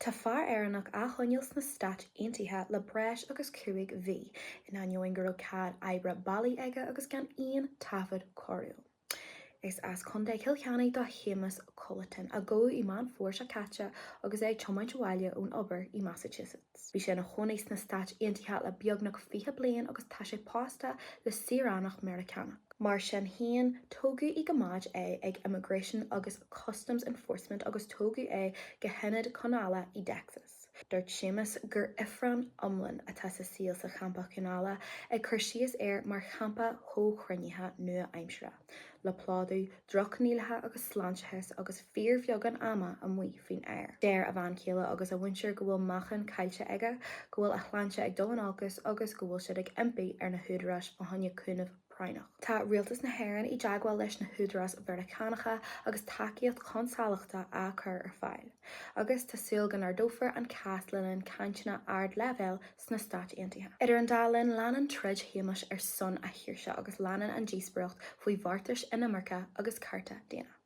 Tá fear Éireannach a choinneáil na stát aontaithe le breis agus cuaig bhí in ainneoin gur cad oibre bailí aige agus gan aon tafod choirú. Is as chundé Kilkenny do Séamus Colleton a go I man fuair a caite agus é chomaint bhaile ón obair I Massachusetts. Bhí sé na chónaí na stát aontaithe le beagnach 20 bliain agus tá sé pósta le Saoránach Meiriceánach. Mar sin haon tógu I gomáid é ag Immigration agus Customs Enforcement agus tógu é go Heeney chónaí I Texas. Dúirt Séamus gur ifreann iomlán atá sa síl sa champa chónaí ag chuir síos mar champa chónaithe nua aimsire. Le pládú drochnílathe agus sláinthes agus fíormheogan ama a muoi faoin air. Déir a bhain chéile agus a bhaintear go bhfuil machchan cailte aige, go bhfuil a chláinte ag dóanálgus agus go bhfuil siad ag impi ar na húdaráis ó thaine cúnamh prainach. Tá rialtas na hÉireann I deagháil leis na húdaráis Meiriceánacha agus takeíocht consálaachta a chur ar fáil. Agus tásúil gan ar dófar an cáslinn caintena ard level sna stát aontaithe. Idir an dálinn leanan trid Séamus ar son a hiirse agus leanan an díosbrocht faoi bhartais in America agus carta déana.